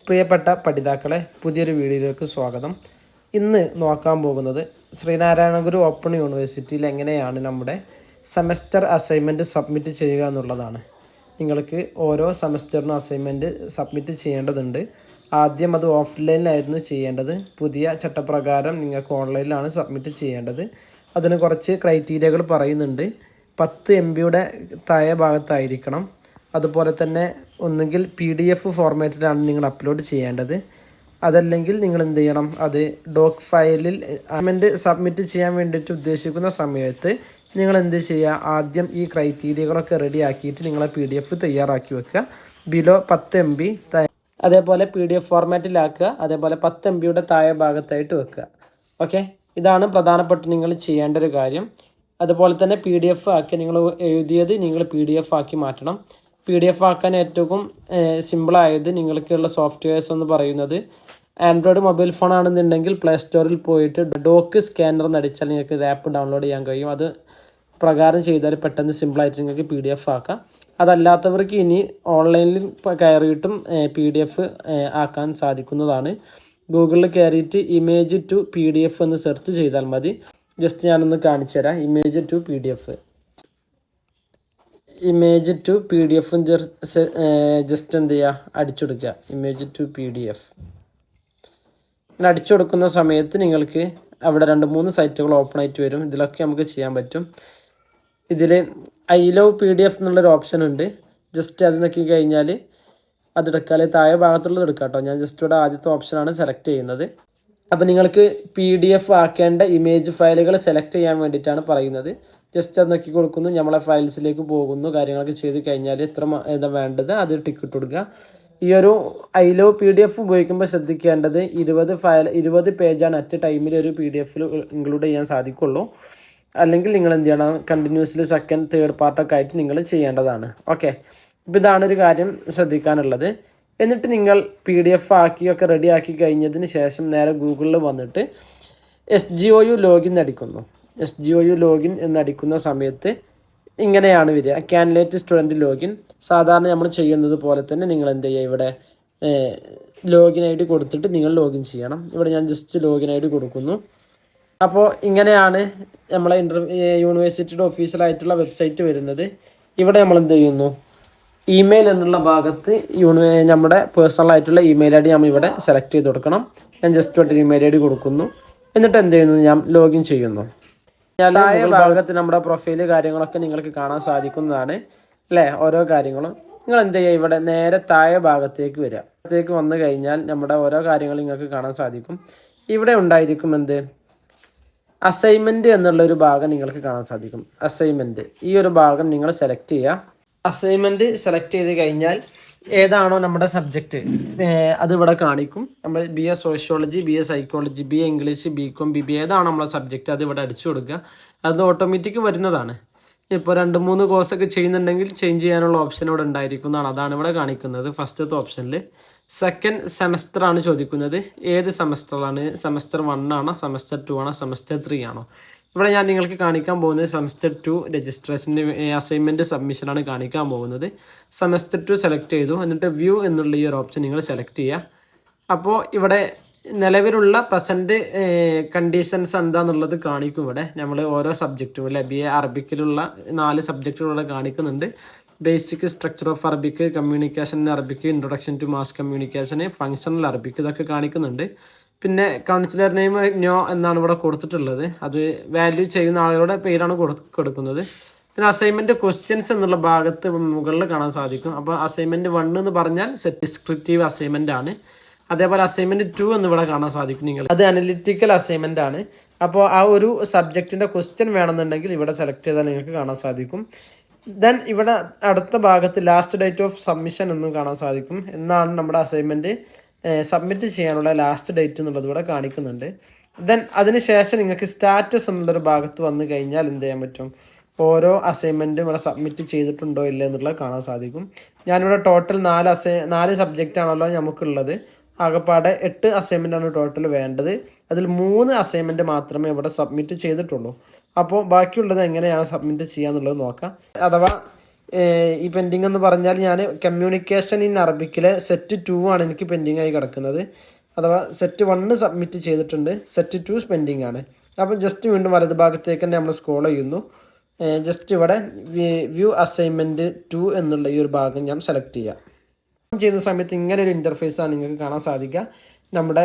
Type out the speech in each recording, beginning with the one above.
പ്രിയപ്പെട്ട പഠിതാക്കളെ, പുതിയൊരു വീഡിയോയിലേക്ക് സ്വാഗതം. ഇന്ന് നോക്കാൻ പോകുന്നത് ശ്രീനാരായണ ഗുരു ഓപ്പൺ യൂണിവേഴ്സിറ്റിയിൽ എങ്ങനെയാണ് നമ്മുടെ സെമസ്റ്റർ അസൈൻമെൻറ്റ് സബ്മിറ്റ് ചെയ്യുക എന്നുള്ളതാണ്. നിങ്ങൾക്ക് ഓരോ സെമസ്റ്ററിനും അസൈൻമെൻറ്റ് സബ്മിറ്റ് ചെയ്യേണ്ടതുണ്ട്. ആദ്യം അത് ഓഫ്ലൈനിലായിരുന്നു ചെയ്യേണ്ടത്. പുതിയ ചട്ടപ്രകാരം നിങ്ങൾക്ക് ഓൺലൈനിലാണ് സബ്മിറ്റ് ചെയ്യേണ്ടത്. അതിന് കുറച്ച് ക്രൈറ്റീരിയകൾ പറയുന്നുണ്ട്. 10 MB താഴെ ഭാഗത്തായിരിക്കണം. അതുപോലെ തന്നെ ഒന്നുകിൽ PDF ഫോർമാറ്റിലാണ് നിങ്ങൾ അപ്ലോഡ് ചെയ്യേണ്ടത്. അതല്ലെങ്കിൽ നിങ്ങൾ എന്ത് ചെയ്യണം, അത് ഡോക്ക് ഫയലിൽ അസൈൻമെൻറ്റ് സബ്മിറ്റ് ചെയ്യാൻ വേണ്ടിയിട്ട് ഉദ്ദേശിക്കുന്ന സമയത്ത് നിങ്ങൾ എന്ത് ചെയ്യുക, ആദ്യം ഈ ക്രൈറ്റീരിയകളൊക്കെ റെഡി ആക്കിയിട്ട് നിങ്ങളെ PDF തയ്യാറാക്കി വെക്കുക. ബിലോ 10 MB അതേപോലെ PDF ഫോർമാറ്റിലാക്കുക. അതേപോലെ 10 MB താഴെ ഭാഗത്തായിട്ട് വെക്കുക. ഓക്കെ, ഇതാണ് പ്രധാനപ്പെട്ട നിങ്ങൾ ചെയ്യേണ്ട ഒരു കാര്യം. അതുപോലെ തന്നെ PDF ആക്കി നിങ്ങൾ എഴുതിയത് നിങ്ങൾ PDF ആക്കി മാറ്റണം. PDF ആക്കാൻ ഏറ്റവും സിമ്പിളായത് നിങ്ങൾക്കുള്ള സോഫ്റ്റ്വെയർസ് എന്ന് പറയുന്നത് ആൻഡ്രോയിഡ് മൊബൈൽ ഫോൺ ആണെന്നുണ്ടെങ്കിൽ പ്ലേ സ്റ്റോറിൽ പോയിട്ട് ഡോക്ക് സ്കാനർ എന്നടിച്ചാൽ നിങ്ങൾക്ക് ആപ്പ് ഡൗൺലോഡ് ചെയ്യാൻ കഴിയും. അത് പ്രകാരം ചെയ്താൽ പെട്ടെന്ന് സിമ്പിളായിട്ട് നിങ്ങൾക്ക് PDF ആക്കാം. അതല്ലാത്തവർക്ക് ഇനി ഓൺലൈനിൽ കയറിയിട്ടും PDF ആക്കാൻ സാധിക്കുന്നതാണ്. ഗൂഗിളിൽ കയറിയിട്ട് ഇമേജ് ടു PDF എന്ന് സെർച്ച് ചെയ്താൽ മതി. ജസ്റ്റ് ഞാനൊന്ന് കാണിച്ചു തരാം. ഇമേജ് ടു PDF ജസ്റ്റ് എന്ത് ചെയ്യുക, അടിച്ചെടുക്കുക. ഇമേജ് ടു PDF ഇങ്ങനെ അടിച്ചു കൊടുക്കുന്ന സമയത്ത് നിങ്ങൾക്ക് അവിടെ 2-3 സൈറ്റുകൾ ഓപ്പൺ ആയിട്ട് വരും. ഇതിലൊക്കെ നമുക്ക് ചെയ്യാൻ പറ്റും. ഇതിൽ ഐ ലവ് PDF എന്നുള്ളൊരു ഓപ്ഷൻ ഉണ്ട്. ജസ്റ്റ് അത് നോക്കി കഴിഞ്ഞാൽ അതെടുക്കാൽ താഴെ ഭാഗത്തുള്ളത് എടുക്കാം കേട്ടോ. ഞാൻ ജസ്റ്റ് ഇവിടെ ആദ്യത്തെ ഓപ്ഷനാണ് സെലക്ട് ചെയ്യുന്നത്. അപ്പോൾ നിങ്ങൾക്ക് PDF ആക്കേണ്ട ഇമേജ് ഫയലുകൾ സെലക്ട് ചെയ്യാൻ വേണ്ടിയിട്ടാണ് പറയുന്നത്. ജസ്റ്റ് അത് നോക്കി കൊടുക്കുന്നു, നമ്മളെ ഫയൽസിലേക്ക് പോകുന്നു. കാര്യങ്ങളൊക്കെ ചെയ്ത് കഴിഞ്ഞാൽ എത്ര എന്താ വേണ്ടത് അത് ടിക്ക് ഇട്ട് കൊടുക്കുക. ഈ ഒരു ഐ ലവ് PDF ഉപയോഗിക്കുമ്പോൾ ശ്രദ്ധിക്കേണ്ടത് 20 പേജാണ് അറ്റ് ടൈമിൽ ഒരു PDF ഇൻക്ലൂഡ് ചെയ്യാൻ സാധിക്കുള്ളൂ. അല്ലെങ്കിൽ നിങ്ങൾ എന്ത് ചെയ്യണം, കണ്ടിന്യൂസ്ലി സെക്കൻഡ് തേർഡ് പാർട്ടൊക്കെ ആയിട്ട് നിങ്ങൾ ചെയ്യേണ്ടതാണ്. ഓക്കെ, ഇപ്പോൾ ഇതാണൊരു കാര്യം ശ്രദ്ധിക്കാനുള്ളത്. എന്നിട്ട് നിങ്ങൾ PDF ആക്കിയൊക്കെ റെഡി ആക്കി കഴിഞ്ഞതിന് ശേഷം നേരെ ഗൂഗിളിൽ വന്നിട്ട് SGOU ലോഗിൻ അടിക്കുന്നു. SGOU ലോഗിൻ എന്നടിക്കുന്ന സമയത്ത് ഇങ്ങനെയാണ് വരിക, കാൻഡിഡേറ്റ് സ്റ്റുഡൻറ്റ് ലോഗിൻ. സാധാരണ നമ്മൾ ചെയ്യുന്നത് പോലെ തന്നെ നിങ്ങൾ എന്ത് ചെയ്യുക, ഇവിടെ ലോഗിൻ ID കൊടുത്തിട്ട് നിങ്ങൾ ലോഗിൻ ചെയ്യണം. ഇവിടെ ഞാൻ ജസ്റ്റ് ലോഗിൻ ID കൊടുക്കുന്നു. അപ്പോൾ ഇങ്ങനെയാണ് നമ്മളെ യൂണിവേഴ്സിറ്റിയുടെ ഒഫീഷ്യലായിട്ടുള്ള വെബ്സൈറ്റ് വരുന്നത്. ഇവിടെ നമ്മൾ എന്ത് ചെയ്യുന്നു, ഇമെയിൽ എന്നുള്ള ഭാഗത്ത് നമ്മുടെ പേഴ്സണൽ ആയിട്ടുള്ള ഇമെയിൽ ID നമ്മൾ ഇവിടെ സെലക്ട് ചെയ്ത് കൊടുക്കണം. ഞാൻ ജസ്റ്റ് ഒരു ഇമെയിൽ ID കൊടുക്കുന്നു. എന്നിട്ട് എന്ത് ചെയ്യുന്നു, ഞാൻ ലോഗിൻ ചെയ്യുന്നു. താഴെ ഭാഗത്ത് നമ്മുടെ പ്രൊഫൈല് കാര്യങ്ങളൊക്കെ നിങ്ങൾക്ക് കാണാൻ സാധിക്കുന്നതാണ് അല്ലേ. ഓരോ കാര്യങ്ങളും നിങ്ങൾ എന്ത് ചെയ്യുക, ഇവിടെ നേരെ താഴെ ഭാഗത്തേക്ക് വരിക. ഭാഗത്തേക്ക് വന്നു കഴിഞ്ഞാൽ നമ്മുടെ ഓരോ കാര്യങ്ങളും നിങ്ങൾക്ക് കാണാൻ സാധിക്കും. ഇവിടെ ഉണ്ടായിരിക്കും എന്ത്, അസൈൻമെൻറ്റ് എന്നുള്ളൊരു ഭാഗം നിങ്ങൾക്ക് കാണാൻ സാധിക്കും. അസൈൻമെൻറ്റ്, ഈ ഒരു ഭാഗം നിങ്ങൾ സെലക്ട് ചെയ്യുക. അസൈൻമെൻറ്റ് സെലക്ട് ചെയ്ത് കഴിഞ്ഞാൽ ഏതാണോ നമ്മുടെ സബ്ജക്റ്റ് അത് ഇവിടെ കാണിക്കും. നമ്മൾ BA sociology, BA psychology, BA English, BCom, BBA ഏതാണോ നമ്മളെ സബ്ജക്റ്റ് അത് ഇവിടെ അടിച്ചു കൊടുക്കുക. അത് ഓട്ടോമാറ്റിക് വരുന്നതാണ്. ഇപ്പോൾ 2-3 കോഴ്സൊക്കെ ചെയ്യുന്നുണ്ടെങ്കിൽ ചേഞ്ച് ചെയ്യാനുള്ള ഓപ്ഷൻ ഇവിടെ ഉണ്ടായിരിക്കുന്നതാണ്. അതാണ് ഇവിടെ കാണിക്കുന്നത്. ഫസ്റ്റത്തെ ഓപ്ഷനിൽ സെക്കൻഡ് സെമസ്റ്റർ ആണ് ചോദിക്കുന്നത്. ഏത് സെമസ്റ്ററാണ്, സെമസ്റ്റർ 1 ആണോ, സെമസ്റ്റർ 2 ആണോ, സെമസ്റ്റർ 3 ആണോ? ഇവിടെ ഞാൻ നിങ്ങൾക്ക് കാണിക്കാൻ പോകുന്നത് സെമസ്റ്റർ 2 രജിസ്ട്രേഷൻ്റെ അസൈൻമെൻറ്റ് സബ്മിഷനാണ് കാണിക്കാൻ പോകുന്നത്. സെമസ്റ്റർ 2 സെലക്ട് ചെയ്തു. എന്നിട്ട് വ്യൂ എന്നുള്ള ഈ ഒരു ഓപ്ഷൻ നിങ്ങൾ സെലക്ട് ചെയ്യുക. അപ്പോൾ ഇവിടെ നിലവിലുള്ള പ്രസൻറ്റ് കണ്ടീഷൻസ് എന്താണെന്നുള്ളത് കാണിക്കും. ഇവിടെ നമ്മൾ ഓരോ സബ്ജക്റ്റും അല്ലെ, BA അറബിക്കിലുള്ള 4 സബ്ജക്റ്റുകൾ കാണിക്കുന്നുണ്ട്. Basic structure of Arabic, communication in Arabic, introduction to mass communication, functional Arabic, ഇതൊക്കെ കാണിക്കുന്നുണ്ട്. പിന്നെ കൗൺസിലർ നെയിം നോ എന്നാണ് ഇവിടെ കൊടുത്തിട്ടുള്ളത്. അത് വാല്യൂ ചെയ്യുന്ന ആളുകളുടെ പേരാണ് കൊടുക്കുന്നത്. പിന്നെ അസൈൻമെൻറ്റ് ക്വസ്റ്റ്യൻസ് എന്നുള്ള ഭാഗത്ത് മുകളിൽ കാണാൻ സാധിക്കും. അപ്പോൾ അസൈൻമെൻറ്റ് 1 എന്ന് പറഞ്ഞാൽ ഡിസ്ക്രിപ്റ്റീവ് അസൈൻമെൻ്റ് ആണ്. അതേപോലെ അസൈൻമെൻറ്റ് 2 എന്ന് ഇവിടെ കാണാൻ സാധിക്കും നിങ്ങൾ, അത് അനലിറ്റിക്കൽ അസൈൻമെൻ്റ് ആണ്. അപ്പോൾ ആ ഒരു സബ്ജക്റ്റിൻ്റെ ക്വസ്റ്റ്യൻ വേണമെന്നുണ്ടെങ്കിൽ ഇവിടെ സെലക്ട് ചെയ്താൽ നിങ്ങൾക്ക് കാണാൻ സാധിക്കും. ദെൻ ഇവിടെ അടുത്ത ഭാഗത്ത് ലാസ്റ്റ് ഡേറ്റ് ഓഫ് സബ്മിഷൻ എന്നും കാണാൻ സാധിക്കും. എന്നാണ് നമ്മുടെ അസൈൻമെൻറ്റ് സബ്മിറ്റ് ചെയ്യാനുള്ള ലാസ്റ്റ് ഡേറ്റ് എന്നുള്ളത് ഇവിടെ കാണിക്കുന്നുണ്ട്. ദെൻ അതിന് ശേഷം നിങ്ങൾക്ക് സ്റ്റാറ്റസ് എന്നുള്ളൊരു ഭാഗത്ത് വന്നു കഴിഞ്ഞാൽ എന്ത് ചെയ്യാൻ പറ്റും, ഓരോ അസൈൻമെൻറ്റും ഇവിടെ സബ്മിറ്റ് ചെയ്തിട്ടുണ്ടോ ഇല്ല എന്നുള്ളത് കാണാൻ സാധിക്കും. ഞാനിവിടെ ടോട്ടൽ 4 സബ്ജക്റ്റ് ആണല്ലോ നമുക്കുള്ളത്. ആകെപ്പാടെ 8 അസൈൻമെൻറ്റാണ് ടോട്ടൽ വേണ്ടത്. അതിൽ 3 അസൈൻമെൻറ്റ് മാത്രമേ ഇവിടെ സബ്മിറ്റ് ചെയ്തിട്ടുള്ളൂ. അപ്പോൾ ബാക്കിയുള്ളത് എങ്ങനെയാണ് സബ്മിറ്റ് ചെയ്യുക എന്നുള്ളത് നോക്കാം. അഥവാ ഈ പെൻഡിങ് എന്ന് പറഞ്ഞാൽ ഞാൻ കമ്മ്യൂണിക്കേഷൻ ഇൻ അറബിക്കിലെ സെറ്റ് 2 ആണ് എനിക്ക് പെൻഡിങ് ആയി കിടക്കുന്നത്. അഥവാ സെറ്റ് 1 സബ്മിറ്റ് ചെയ്തിട്ടുണ്ട്, സെറ്റ് 2 പെൻഡിങ് ആണ്. അപ്പം ജസ്റ്റ് വീണ്ടും വലത് ഭാഗത്തേക്ക് തന്നെ നമ്മൾ സ്ക്രോൾ ചെയ്യുന്നു. ജസ്റ്റ് ഇവിടെ വ്യൂ അസൈൻമെൻറ്റ് 2 എന്നുള്ള ഈ ഒരു ഭാഗം ഞാൻ സെലക്ട് ചെയ്യാം. ചെയ്യുന്ന സമയത്ത് ഇങ്ങനെ ഒരു ഇൻ്റർഫേസാണ് നിങ്ങൾക്ക് കാണാൻ സാധിക്കുക. നമ്മുടെ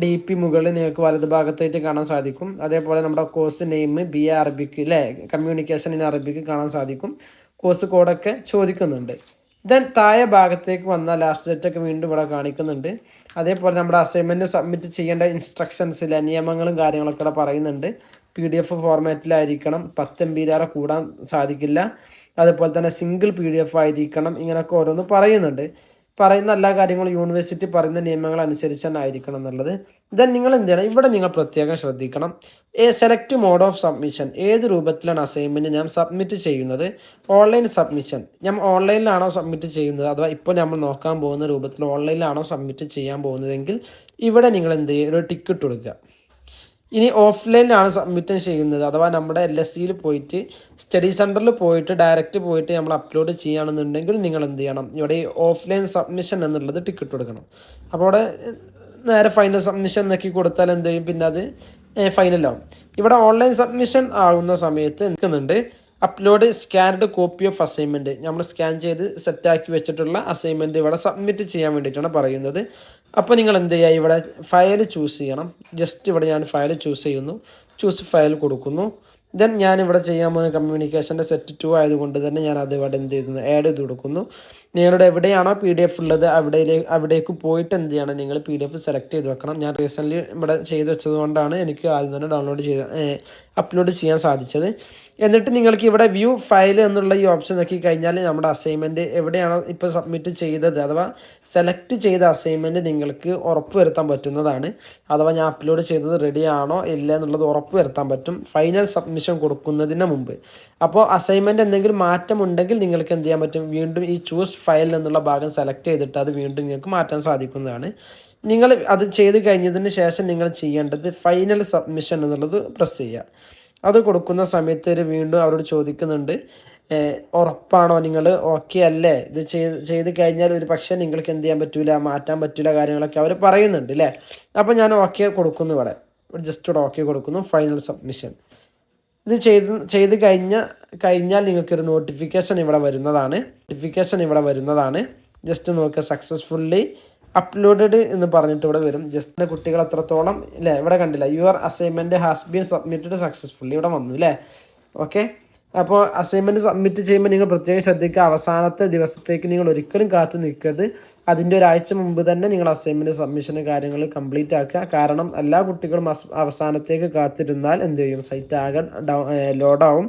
DP മുകളിൽ നിങ്ങൾക്ക് വലത് ഭാഗത്തായിട്ട് കാണാൻ സാധിക്കും. അതേപോലെ നമ്മുടെ കോഴ്സ് നെയിം BA അറബിക്ക് അല്ലേ, കമ്മ്യൂണിക്കേഷൻ ഇൻ അറബിക്ക് കാണാൻ സാധിക്കും. കോഴ്സ് കോഡൊക്കെ ചോദിക്കുന്നുണ്ട്. ദെൻ താഴെ ഭാഗത്തേക്ക് വന്ന ലാസ്റ്റ് ഡേറ്റൊക്കെ വീണ്ടും ഇവിടെ കാണിക്കുന്നുണ്ട്. അതേപോലെ നമ്മുടെ അസൈൻമെൻറ്റ് സബ്മിറ്റ് ചെയ്യേണ്ട ഇൻസ്ട്രക്ഷൻസിലെ നിയമങ്ങളും കാര്യങ്ങളൊക്കെ ഇവിടെ പറയുന്നുണ്ട്. PDF ഫോർമാറ്റിലായിരിക്കണം, 10 MB കൂടാൻ സാധിക്കില്ല, അതുപോലെ തന്നെ സിംഗിൾ PDF ആയിരിക്കണം, ഇങ്ങനെയൊക്കെ ഓരോന്ന് പറയുന്നുണ്ട്. പറയുന്ന എല്ലാ കാര്യങ്ങളും യൂണിവേഴ്സിറ്റി പറയുന്ന നിയമങ്ങൾ അനുസരിച്ച് തന്നെ ആയിരിക്കണം എന്നുള്ളത്. ദെൻ നിങ്ങൾ എന്ത് ചെയ്യണം, ഇവിടെ നിങ്ങൾ പ്രത്യേകം ശ്രദ്ധിക്കണം, സെലക്ട് മോഡ് ഓഫ് സബ്മിഷൻ, ഏത് രൂപത്തിലാണ് അസൈൻമെൻറ്റ് ഞാൻ സബ്മിറ്റ് ചെയ്യുന്നത്. ഓൺലൈൻ സബ്മിഷൻ, ഞാൻ ഓൺലൈനിലാണോ സബ്മിറ്റ് ചെയ്യുന്നത്, അഥവാ ഇപ്പോൾ നമ്മൾ നോക്കാൻ പോകുന്ന രൂപത്തിൽ ഓൺലൈനിലാണോ സബ്മിറ്റ് ചെയ്യാൻ പോകുന്നതെങ്കിൽ ഇവിടെ നിങ്ങൾ എന്ത് ചെയ്യുക, ഒരു ടിക്ക് ഇട്ട് കൊടുക്കുക. ഇനി ഓഫ്ലൈനിലാണ് സബ്മിറ്റ് ചെയ്യുന്നത്, അഥവാ നമ്മുടെ LSEയിൽ പോയിട്ട് സ്റ്റഡി സെൻറ്ററിൽ പോയിട്ട് ഡയറക്റ്റ് പോയിട്ട് നമ്മൾ അപ്ലോഡ് ചെയ്യുകയാണെന്നുണ്ടെങ്കിൽ നിങ്ങൾ എന്ത് ചെയ്യണം, ഇവിടെ ഓഫ്ലൈൻ സബ്മിഷൻ എന്നുള്ളത് ടിക്കറ്റ് കൊടുക്കണം. അപ്പോൾ അവിടെ നേരെ ഫൈനൽ സബ്മിഷൻ നോക്കി കൊടുത്താൽ എന്ത് ചെയ്യും, പിന്നെ അത് ഫൈനലാവും. ഇവിടെ ഓൺലൈൻ സബ്മിഷൻ ആകുന്ന സമയത്ത് നിൽക്കുന്നുണ്ട് upload scanned copy of assignment, നമ്മൾ സ്കാൻ ചെയ്ത് സെറ്റാക്കി വെച്ചിട്ടുള്ള അസൈൻമെൻറ്റ് ഇവിടെ സബ്മിറ്റ് ചെയ്യാൻ വേണ്ടിയിട്ടാണ് പറയുന്നത്. അപ്പോൾ നിങ്ങൾ എന്ത് ചെയ്യുക, ഇവിടെ ഫയൽ ചൂസ് ചെയ്യണം. ജസ്റ്റ് ഇവിടെ ഞാൻ ഫയൽ ചൂസ് ചെയ്യുന്നു, ചൂസ് ഫയൽ കൊടുക്കുന്നു. ദെൻ ഞാനിവിടെ ചെയ്യാൻ പോകുന്ന കമ്മ്യൂണിക്കേഷൻ്റെ സെറ്റ് 2 ആയതുകൊണ്ട് തന്നെ ഞാൻ അത് ഇവിടെ എന്ത് ചെയ്യുന്നു, ആഡ് ചെയ്ത് കൊടുക്കുന്നു. നിങ്ങളുടെ എവിടെയാണോ PDF ഉള്ളത് അവിടേക്ക് പോയിട്ട് എന്ത് ചെയ്യണം, നിങ്ങൾ PDF സെലക്ട് ചെയ്ത് വെക്കണം. ഞാൻ റീസെൻ്റ്ലി ഇവിടെ ചെയ്ത് വെച്ചത് കൊണ്ടാണ് എനിക്ക് ആദ്യം തന്നെ അപ്ലോഡ് ചെയ്യാൻ സാധിച്ചത്. എന്നിട്ട് നിങ്ങൾക്ക് ഇവിടെ വ്യൂ ഫയൽ എന്നുള്ള ഈ ഓപ്ഷൻ നോക്കി കഴിഞ്ഞാൽ നമ്മുടെ അസൈൻമെൻറ്റ് എവിടെയാണോ ഇപ്പോൾ സബ്മിറ്റ് ചെയ്തത് അഥവാ സെലക്ട് ചെയ്ത അസൈൻമെൻറ്റ് നിങ്ങൾക്ക് ഉറപ്പ് വരുത്താൻ പറ്റുന്നതാണ്. അഥവാ ഞാൻ അപ്ലോഡ് ചെയ്തത് റെഡി ആണോ ഇല്ല എന്നുള്ളത് ഉറപ്പ് വരുത്താൻ പറ്റും ഫൈനൽ സബ്മിഷൻ കൊടുക്കുന്നതിന് മുമ്പ്. അപ്പോൾ അസൈൻമെൻറ്റ് എന്തെങ്കിലും മാറ്റമുണ്ടെങ്കിൽ നിങ്ങൾക്ക് എന്ത് ചെയ്യാൻ പറ്റും, വീണ്ടും ഈ ചൂസ് ഫയൽ എന്നുള്ള ഭാഗം സെലക്ട് ചെയ്തിട്ട് അത് വീണ്ടും നിങ്ങൾക്ക് മാറ്റാൻ സാധിക്കുന്നതാണ്. നിങ്ങൾ അത് ചെയ്ത് കഴിഞ്ഞതിന് ശേഷം നിങ്ങൾ ചെയ്യേണ്ടത് ഫൈനൽ സബ്മിഷൻ എന്നുള്ളത് പ്രസ് ചെയ്യുക. അത് കൊടുക്കുന്ന സമയത്ത് ഒരു വീണ്ടും അവരോട് ചോദിക്കുന്നുണ്ട്, ഉറപ്പാണോ, നിങ്ങൾ ഓക്കെ അല്ലേ, ഇത് ചെയ്ത് കഴിഞ്ഞാൽ ഒരു പക്ഷേ നിങ്ങൾക്ക് എന്ത് ചെയ്യാൻ പറ്റില്ല, മാറ്റാൻ പറ്റില്ല, കാര്യങ്ങളൊക്കെ അവർ പറയുന്നുണ്ട് അല്ലേ. അപ്പോൾ ഞാൻ ഓക്കെ കൊടുക്കുന്നു, ഇവിടെ ജസ്റ്റ് ഇവിടെ ഓക്കെ കൊടുക്കുന്നു, ഫൈനൽ സബ്മിഷൻ. ഇത് ചെയ്ത് കഴിഞ്ഞാൽ നിങ്ങൾക്കൊരു നോട്ടിഫിക്കേഷൻ ഇവിടെ വരുന്നതാണ്. ജസ്റ്റ് നോക്കുക, സക്സസ്ഫുള്ളി അപ്ലോഡഡ് എന്ന് പറഞ്ഞിട്ട് ഇവിടെ വരും. ജസ്റ്റ് കുട്ടികൾ എത്രത്തോളം അല്ലേ, ഇവിടെ കണ്ടില്ല, your assignment has been submitted successfully ഇവിടെ വന്നു അല്ലേ. ഓക്കെ, അപ്പോൾ അസൈൻമെൻറ്റ് സബ്മിറ്റ് ചെയ്യുമ്പോൾ നിങ്ങൾ പ്രത്യേകം ശ്രദ്ധിക്കുക, അവസാനത്തെ ദിവസത്തേക്ക് നിങ്ങൾ ഒരിക്കലും കാത്തു നിൽക്കരുത്. അതിൻ്റെ ഒരാഴ്ച മുമ്പ് തന്നെ നിങ്ങൾ അസൈൻമെൻറ്റ് സബ്മിഷന് കാര്യങ്ങൾ കംപ്ലീറ്റ് ആക്കുക. കാരണം എല്ലാ കുട്ടികളും അവസാനത്തേക്ക് കാത്തിരുന്നാൽ എന്ത് ചെയ്യും, സൈറ്റ് ആകെ ലോഡാവും.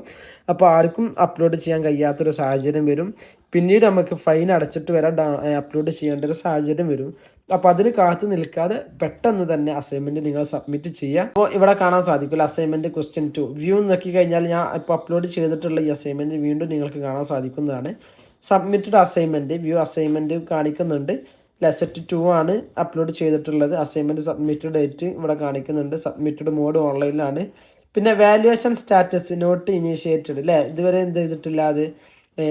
അപ്പോൾ ആർക്കും അപ്ലോഡ് ചെയ്യാൻ കഴിയാത്തൊരു സാഹചര്യം വരും. പിന്നീട് നമുക്ക് ഫൈൻ അടച്ചിട്ട് വരെ അപ്ലോഡ് ചെയ്യേണ്ട ഒരു സാഹചര്യം വരും. അപ്പോൾ അതിന് കാത്തു നിൽക്കാതെ പെട്ടെന്ന് തന്നെ അസൈൻമെൻറ്റ് നിങ്ങൾ സബ്മിറ്റ് ചെയ്യുക. അപ്പോൾ ഇവിടെ കാണാൻ സാധിക്കില്ല അസൈൻമെൻറ്റ് ക്വസ്റ്റ്യൻ 2 വ്യൂ നോക്കി കഴിഞ്ഞാൽ ഞാൻ ഇപ്പോൾ അപ്ലോഡ് ചെയ്തിട്ടുള്ള ഈ അസൈൻമെൻറ്റ് വീണ്ടും നിങ്ങൾക്ക് കാണാൻ സാധിക്കുന്നതാണ്. സബ്മിറ്റഡ് അസൈൻമെൻറ്റ് വ്യൂ അസൈൻമെൻറ്റ് കാണിക്കുന്നുണ്ട്. സെറ്റ് 2 ആണ് അപ്ലോഡ് ചെയ്തിട്ടുള്ളത്. അസൈൻമെൻറ്റ് സബ്മിറ്റഡ് ഡേറ്റ് ഇവിടെ കാണിക്കുന്നുണ്ട്. സബ്മിറ്റഡ് മോഡ് ഓൺലൈനിലാണ്. പിന്നെ വാല്യുവേഷൻ സ്റ്റാറ്റസ് നോട്ട് ഇനീഷ്യേറ്റഡ് അല്ലേ, ഇതുവരെ എന്ത് ചെയ്തിട്ടില്ല, അത്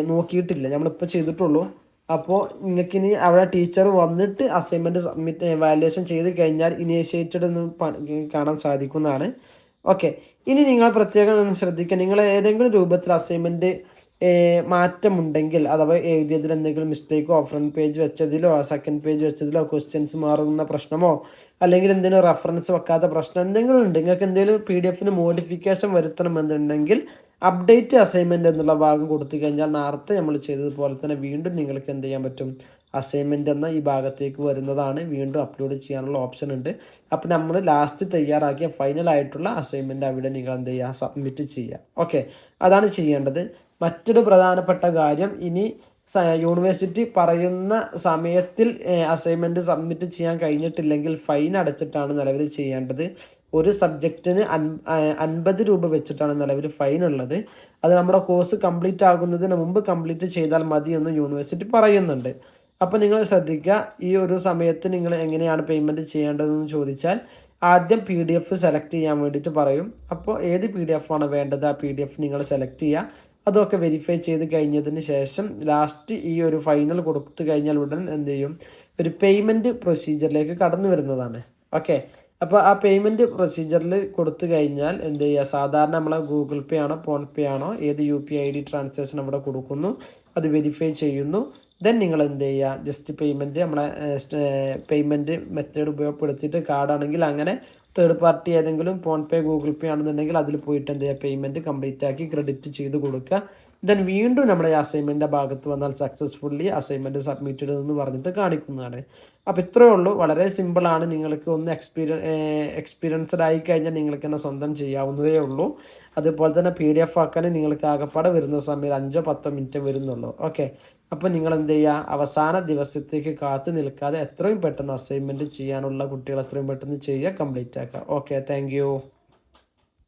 നോക്കിയിട്ടില്ല, നമ്മളിപ്പോൾ ചെയ്തിട്ടുള്ളൂ. അപ്പോൾ നിങ്ങൾക്കിനി അവിടെ ടീച്ചർ വന്നിട്ട് അസൈൻമെൻറ്റ് വാല്യുവേഷൻ ചെയ്ത് കഴിഞ്ഞാൽ ഇനീഷ്യേറ്റഡ് എന്ന് കാണാൻ സാധിക്കുന്നതാണ്. ഓക്കെ, ഇനി നിങ്ങൾ പ്രത്യേകം ഒന്ന് ശ്രദ്ധിക്കുക, നിങ്ങൾ ഏതെങ്കിലും രൂപത്തിൽ അസൈൻമെൻറ്റ് മാറ്റമുണ്ടെങ്കിൽ അഥവാ എഴുതിയതിൽ എന്തെങ്കിലും മിസ്റ്റേക്കോ ഫ്രണ്ട് പേജ് വെച്ചതിലോ സെക്കൻഡ് പേജ് വെച്ചതിലോ ക്വസ്റ്റ്യൻസ് മാറുന്ന പ്രശ്നമോ അല്ലെങ്കിൽ എന്തെങ്കിലും റെഫറൻസ് വെക്കാത്ത പ്രശ്നം എന്തെങ്കിലും ഉണ്ട്, നിങ്ങൾക്ക് എന്തെങ്കിലും PDF മോഡിഫിക്കേഷൻ വരുത്തണമെന്നുണ്ടെങ്കിൽ അപ്ഡേറ്റ് അസൈൻമെൻറ്റ് എന്നുള്ള ഭാഗം കൊടുത്തു കഴിഞ്ഞാൽ നേരത്തെ നമ്മൾ ചെയ്തതുപോലെ തന്നെ വീണ്ടും നിങ്ങൾക്ക് എന്ത് ചെയ്യാൻ പറ്റും, അസൈൻമെൻറ്റ് എന്ന ഈ ഭാഗത്തേക്ക് വരുന്നതാണ്. വീണ്ടും അപ്ലോഡ് ചെയ്യാനുള്ള ഓപ്ഷൻ ഉണ്ട്. അപ്പോൾ നമ്മൾ ലാസ്റ്റ് തയ്യാറാക്കിയ ഫൈനലായിട്ടുള്ള അസൈൻമെൻറ്റ് അവിടെ നിങ്ങൾ എന്ത് ചെയ്യുക, സബ്മിറ്റ് ചെയ്യുക. ഓക്കെ, അതാണ് ചെയ്യേണ്ടത്. മറ്റൊരു പ്രധാനപ്പെട്ട കാര്യം, ഇനി യൂണിവേഴ്സിറ്റി പറയുന്ന സമയത്തിൽ അസൈൻമെൻറ്റ് സബ്മിറ്റ് ചെയ്യാൻ കഴിഞ്ഞിട്ടില്ലെങ്കിൽ ഫൈൻ അടച്ചിട്ടാണ് നിലവിൽ ചെയ്യേണ്ടത്. ഒരു സബ്ജക്റ്റിന് 50 രൂപ വെച്ചിട്ടാണ് നിലവിൽ ഫൈൻ ഉള്ളത്. അത് നമ്മുടെ കോഴ്സ് കംപ്ലീറ്റ് ആകുന്നതിന് മുമ്പ് കംപ്ലീറ്റ് ചെയ്താൽ മതി എന്ന് യൂണിവേഴ്സിറ്റി പറയുന്നുണ്ട്. അപ്പോൾ നിങ്ങൾ ശ്രദ്ധിക്കുക, ഈ ഒരു സമയത്ത് നിങ്ങൾ എങ്ങനെയാണ് പേയ്മെൻറ്റ് ചെയ്യേണ്ടതെന്ന് ചോദിച്ചാൽ ആദ്യം PDF സെലക്ട് ചെയ്യാൻ വേണ്ടിയിട്ട് പറയും. അപ്പോൾ ഏത് PDF ആണ് വേണ്ടത് ആ PDF നിങ്ങൾ സെലക്ട് ചെയ്യുക. അതൊക്കെ വെരിഫൈ ചെയ്ത് കഴിഞ്ഞതിന് ശേഷം ലാസ്റ്റ് ഈ ഒരു ഫൈനൽ കൊടുത്തു കഴിഞ്ഞാൽ ഉടൻ എന്ത് ചെയ്യും, ഒരു പേയ്മെൻറ്റ് പ്രൊസീജിയറിലേക്ക് കടന്നു വരുന്നതാണ്. ഓക്കെ, അപ്പോൾ ആ പേയ്മെൻറ്റ് പ്രൊസീജിയറിൽ കൊടുത്തു കഴിഞ്ഞാൽ എന്ത് ചെയ്യുക, സാധാരണ നമ്മളെ ഗൂഗിൾ പേ ആണോ ഫോൺ പേ ആണോ ഏത് UPI ID ട്രാൻസാക്ഷൻ അവിടെ കൊടുക്കുന്നു, അത് വെരിഫൈ ചെയ്യുന്നു. ദെൻ നിങ്ങൾ എന്ത് ചെയ്യുക, ജസ്റ്റ് പേയ്മെൻറ്റ് നമ്മളെ പേയ്മെൻറ്റ് മെത്തേഡ് ഉപയോഗപ്പെടുത്തിയിട്ട് കാർഡാണെങ്കിൽ അങ്ങനെ തേർഡ് പാർട്ടി ഏതെങ്കിലും ഫോൺ പേ ഗൂഗിൾ പേ ആണെന്നുണ്ടെങ്കിൽ അതിൽ പോയിട്ട് എന്ത് ചെയ്യുക, പേയ്മെൻറ്റ് കംപ്ലീറ്റ് ആക്കി ക്രെഡിറ്റ് ചെയ്ത് കൊടുക്കുക. ദെൻ വീണ്ടും നമ്മുടെ അസൈൻമെൻറ്റിൻ്റെ ഭാഗത്ത് വന്നാൽ സക്സസ്ഫുള്ളി അസൈൻമെൻറ്റ് സബ്മിറ്റഡ് എന്ന് പറഞ്ഞിട്ട് കാണിക്കുന്നതാണ്. അപ്പോൾ ഇത്രയേ ഉള്ളൂ, വളരെ സിമ്പിളാണ്. നിങ്ങൾക്ക് ഒന്ന് എക്സ്പീരിയൻസ്ഡ് ആയി കഴിഞ്ഞാൽ നിങ്ങൾക്ക് തന്നെ സ്വന്തം ചെയ്യാവുന്നതേ ഉള്ളൂ. അതുപോലെ തന്നെ PDF ആക്കാൻ നിങ്ങൾക്ക് ആകപ്പാടെ വരുന്ന സമയം 5-10 മിനിറ്റ് വരുന്നുള്ളൂ. ഓക്കെ, അപ്പോൾ നിങ്ങൾ എന്ത് ചെയ്യുക, അവസാന ദിവസത്തേക്ക് കാത്തു നിൽക്കാതെ എത്രയും പെട്ടെന്ന് അസൈൻമെൻറ്റ് ചെയ്യാനുള്ള കുട്ടികൾ എത്രയും പെട്ടെന്ന് ചെയ്യുക, കംപ്ലീറ്റ് ആക്കുക. Okay, thank